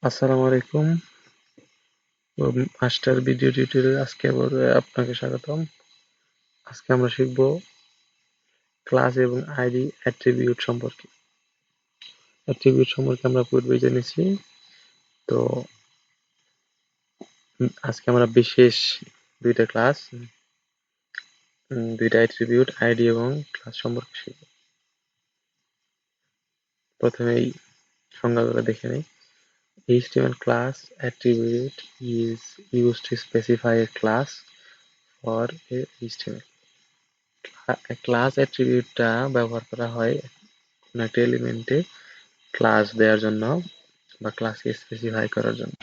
আসসালামু আলাইকুম। Master video tutorial আজকে আবার আপনাকে স্বাগতম। আজকে আমরা শিখব ক্লাস এবং আইডি অ্যাট্রিবিউট সম্পর্কে। অ্যাট্রিবিউট সম্পর্কে আমরা পূর্বেই জেনেছি। তো আজকে আমরা বিশেষ দুইটা ক্লাস, দুইটা অ্যাট্রিবিউট আইডি এবং ক্লাস সম্পর্কে শিখব। প্রথমেই সংজ্ঞাগুলো দেখে নেই। HTML class attribute is used to specify a class for a HTML. Class অ্যাট্রিবিউটটা ব্যবহার করা হয় কোনো একটা এলিমেন্টে ক্লাস দেওয়ার জন্য বা ক্লাসকে স্পেসিফাই করার জন্য।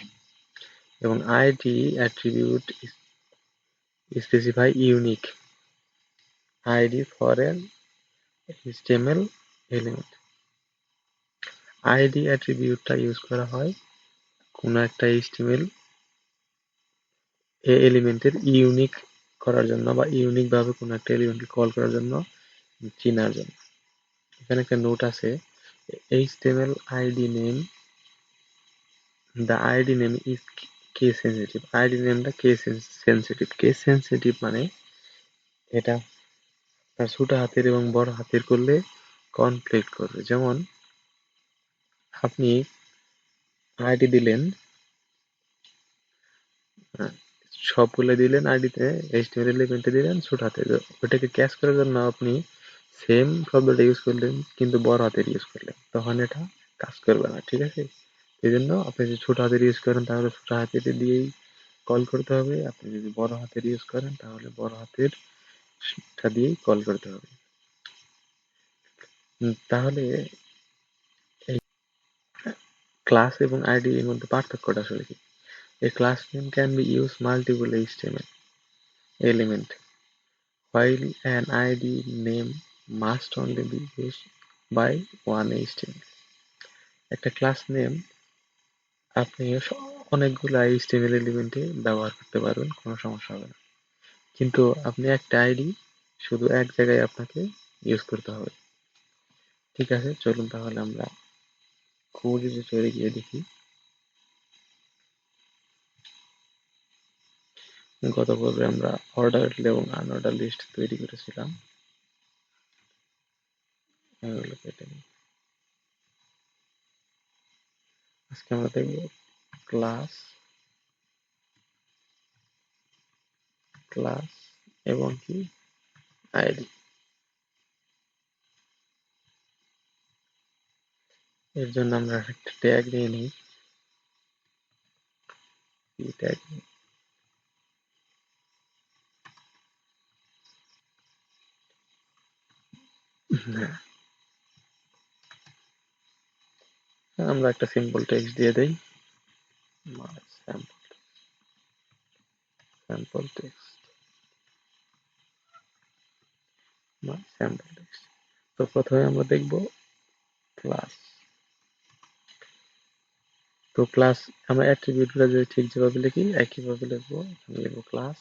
এবং ID attribute specify unique ID for an HTML element. ID অ্যাট্রিবিউটটা ইউজ করা হয় কোনো একটা HTML এলিমেন্টের ইউনিক করার জন্য বা ইউনিক ভাবে কোনো একটা এলিমেন্টকে কল করার জন্য, চিনার জন্য। এখানে একটা নোট আছে, HTML ID name, the ID name is case sensitive. ID nameটা case sensitive. Case sensitive মানে এটা ছোট হাতের এবং বড় হাতের করলে কনফ্লিক্ট করবে। যেমন আপনি আইডি দিলেন, সবগুলো দিলেন আইডিতে, HTML এলিমেন্টে দিলেন ছোট হাতে, ওটাকে ক্যাচ করার জন্য আপনি সেম শব্দটা ইউজ করলেন কিন্তু বড় হাতের ইউজ করলেন, তখন এটা কাজ করবে না। ঠিক আছে, এই জন্য আপনি যদি ছোট হাতের ইউজ করেন তাহলে ছোট হাতের দিয়েই কল করতে হবে, আপনি যদি বড় হাতের ইউজ করেন তাহলে বড় হাতের দিয়েই কল করতে হবে। তাহলে এই ক্লাস এবং আইডি এর মধ্যে পার্থক্যটা আসলে কি? A class name can be used multiple HTML element, while an ID name must only be used by one HTML. একটা ক্লাস নেম আপনি অনেকগুলো HTML এলিমেন্টে ব্যবহার করতে পারবেন, কোনো সমস্যা হবে না। কিন্তু আপনি একটা আইডি শুধু এক জায়গায় আপনাকে ইউজ করতে হবে। ঠিক আছে, চলুন তাহলে আমরা কোড এডিটরে গিয়ে দেখি। গত পর্বে আমরা অর্ডার এবং আনঅর্ডার লিস্ট তৈরি করেছিলাম। এগুলো কেটে নিই। আজকে আমরা দেখব ক্লাস এবং কি আইডি। এর জন্য আমরা একটা ট্যাগ নিয়ে নিই, ট্যাগ। আমরা একটা সিম্পল টেক্সট দিয়ে দেই, স্যাম্পল টেক্সট। তো প্রথমে আমরা দেখব ক্লাস। তো ক্লাস আমরা অ্যাট্রিবিউটগুলো যদি ঠিক যেভাবে লিখি একইভাবে লিখবো। লিখবো ক্লাস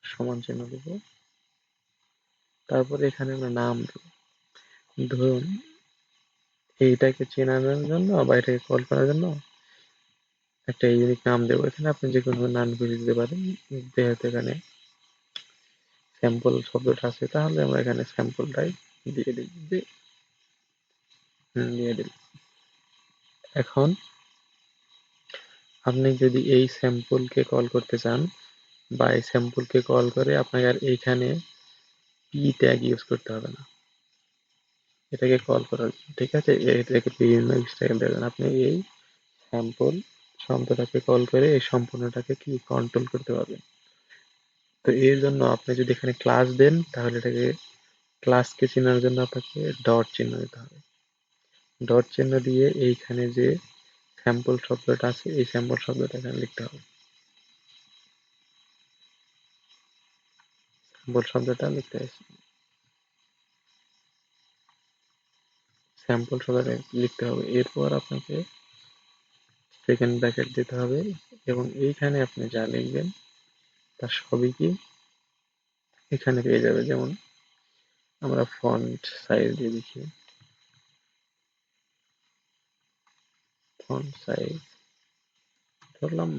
সমান চিহ্ন দেব, তারপরে এখানে আমরা নাম দেব। ধরুন এইটাকে চেনানোর জন্য বা এটাকে কল করার জন্য একটা ইউনিক নাম দেবো। এখানে আপনি যে কোনো নাম খুঁজে দিতে পারেন। যেহেতু এখানে স্যাম্পল শব্দটা আছে তাহলে আমরা এখানে স্যাম্পলটাই দিয়ে দিই, দিয়ে দিই। এখন আপনি যদি এই স্যাম্পলকে কল করতে চান বা এই স্যাম্পলকে কল করে আপনাকে আর এইখানে পি ট্যাগ ইউজ করতে হবে না এটাকে কল করার। ঠিক আছে, এটাকে বিভিন্ন স্টাইল দেবেন। আপনি এই স্যাম্পল শব্দটাকে কল করে এই সম্পূর্ণটাকে কি কন্ট্রোল করতে পারবেন। তো এর জন্য আপনি যদি এখানে ক্লাস দেন তাহলে এটাকে ক্লাসকে চেনার জন্য আপনাকে ডট চিহ্ন দিতে হবে। ডট চিহ্ন দিয়ে এইখানে যে স্যাম্পল শব্দটা আছে এই স্যাম্পল শব্দটা এখানে লিখতে হবে। স্যাম্পল শব্দটা লিখতে হবে, স্যাম্পল শব্দটা লিখতে হবে। এরপর আপনাকে সেকেন্ড ব্র্যাকেট দিতে হবে এবং এইখানে আপনি যা লিখবেন তার সবই কি এখানে পেয়ে যাবে। যেমন আমরা ফন্ট সাইজ দিয়ে লিখি ফন্ট সাইজ ধরলাম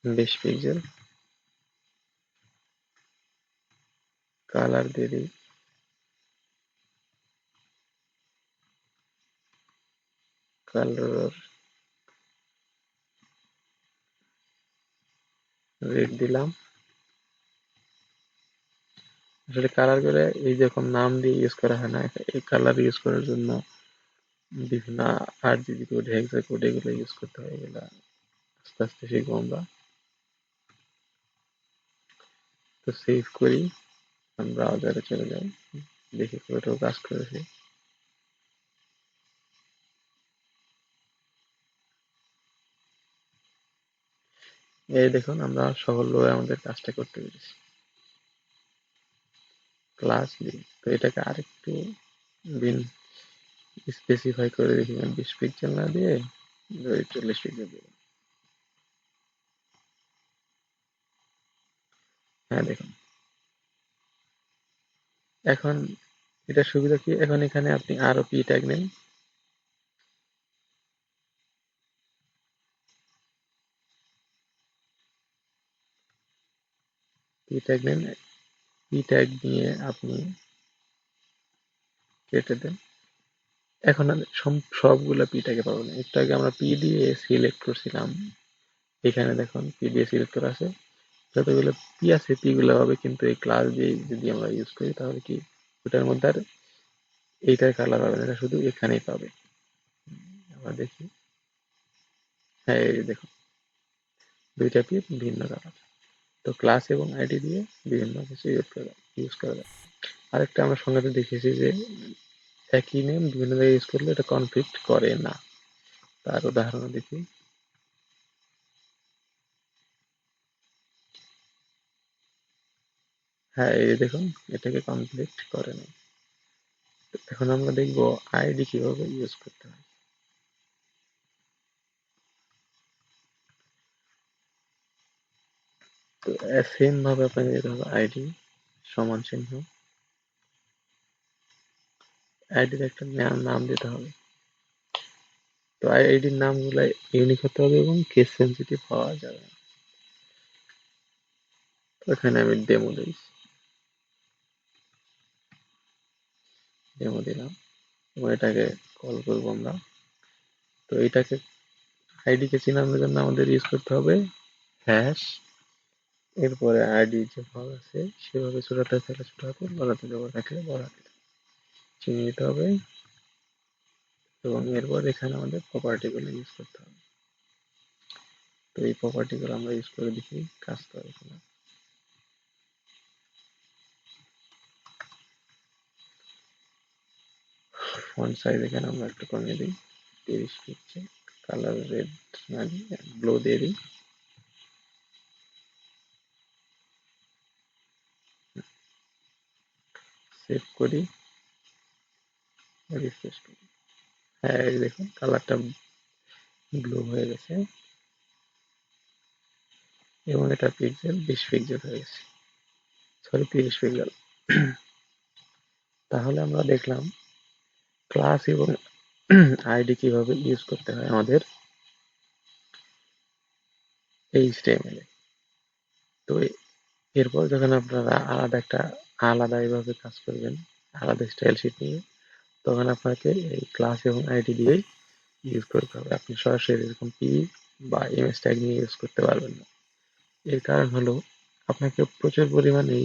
20 পিক্সেল, কালার দিয়ে দিই কালার রেড দিলাম। আসলে কালার করে এই যখন নাম দিয়ে ইউজ করা হয় না, এই কালার ইউজ করার জন্য বিভিন্ন RGB কোড, হেক্সা কোড এগুলো ইউজ করতে হয়। এগুলা আস্তে আস্তে শিখবো আমরা। তো সেভ করি, ব্রাউজারে চলে যাই, দেখি কতটুকু কাজ করেছি। এই দেখুন আমরা সফলভাবে আমাদের কাজটা করতে পেরেছি। ক্লাস দিই, তো এটাকে আরেকটু স্পেসিফাই করে দেখি, 20 পিক্সেল না দিয়ে 40 পিক্সেল দিই। হ্যাঁ দেখুন, এখন এটা সুবিধা কি, এখন এখানে আপনি আরো পি ট্যাগ নেন, পি ট্যাগ নেন, পি ট্যাগ নিয়ে আপনি কেটে দেন। এখন আর সবগুলা পি ট্যাগে পাবেন। একটু আগে আমরা পি দিয়ে সিলেক্ট করছিলাম, এখানে দেখুন পি দিয়ে সিলেক্ট করা আছে, যতগুলো পি আছে পি গুলো হবে, কিন্তু এই ক্লাস দিয়ে যদি আমরা ইউজ করি তাহলে কি ওটার মধ্যে আর এইটার কালার হবে না, এটা শুধু এখানেই পাবে। আমরা দেখি, হ্যাঁ এই দেখুন দুইটা পি ভিন্ন কালার। তো ক্লাস এবং আইডি দিয়ে বিভিন্ন কিছু ইউজ করা যায়। আরেকটা আমরা সঙ্গে দেখেছি যে একই নেম বিভিন্ন জায়গায় ইউজ করলে এটা কনফ্লিক্ট করে না। তার উদাহরণ দেখি, হ্যাঁ এই দেখুন এটাকে কনফ্লিক্ট করে না। এখন আমরা দেখবো আইডি কিভাবে ইউজ করতে হয়। তো সেম ভাবে আপনাকে যেতে হবে, আইডি সমান চিহ্ন, আইডির একটা নাম দিতে হবে। তো আইডির নামগুলো ইউনিক হতে হবে এবং কেস সেনসিটিভ হওয়া যাবে না। তো এখানে আমি ডেমো দিই, ডেমো দিলাম এবং এটাকে কল করবো আমরা। তো এটাকে আইডি কে চিনানোর জন্য আমাদের ইউজ করতে হবে হ্যাশ, এরপরে আইডি যে ভাগ আছে সেভাবে ছোট হাতে থাকলে ছোট হাতে, বড় হাতে বড় থাকলে বড় হাতে চিনিয়ে নিতে হবে। এবং এরপর এখানে আমাদের প্রপার্টি গুলো ইউজ করতে হবে। তো এই প্রপার্টি গুলো আমরা ইউজ করে দেখি কাজ করে কিনা। ফন্ট সাইজ এখানে আমরা একটু কমিয়ে দিই, 30 পিক্সেল, কালার রেড না দিয়ে ব্লু দিয়ে দিই। সেভ করি, রিফ্রেশ করি, হ্যাঁ এই দেখুন কালারটা ব্লু হয়ে গেছে এবং এটা পিক্সেল 20 পিক্সেল হয়ে গেছে, সরি 30 পিক্সেল। তাহলে আমরা দেখলাম ক্লাস এবং আইডি কিভাবে ইউজ করতে হয় আমাদের HTML এ। তো এরপর যখন আপনারা আলাদা এইভাবে কাজ করবেন, আলাদা স্টাইল শিট নিয়ে, তখন আপনাকে এই ক্লাস এবং আইডি দিয়েই ইউজ করতে হবে। আপনি সরাসরি এরকম পি বা ইমেজ ট্যাগ নিয়ে ইউজ করতে পারবেন না। এর কারণ হলো আপনাকে প্রচুর পরিমাণে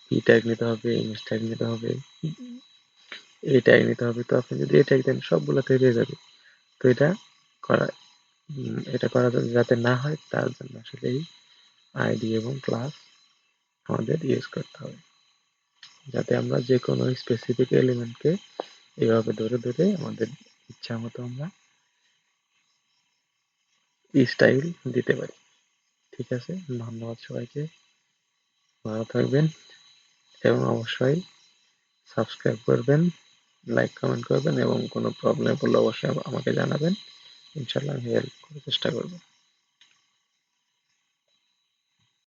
পি ট্যাগ নিতে হবে, ইমেজ ট্যাগ নিতে হবে, এই ট্যাগ নিতে হবে। তো আপনি যদি এই ট্যাগ দেন সবগুলো তৈরি হয়ে যাবে। তো করা এটা করা যাতে না হয় তার জন্য আসলে এই আইডি এবং ক্লাস আমাদের ইউজ করতে হবে, যাতে আমরা যে কোনো স্পেসিফিক এলিমেন্টকে এইভাবে ধরে ধরে আমাদের ইচ্ছা মতো আমরা স্টাইল দিতে পারি। ঠিক আছে, ধন্যবাদ সবাইকে, ভালো থাকবেন এবং অবশ্যই সাবস্ক্রাইব করবেন, লাইক কমেন্ট করবেন এবং কোনো প্রবলেম পড়লে অবশ্যই আমাকে জানাবেন। ইনশাল্লাহ আমি হেল্প করার চেষ্টা করবো।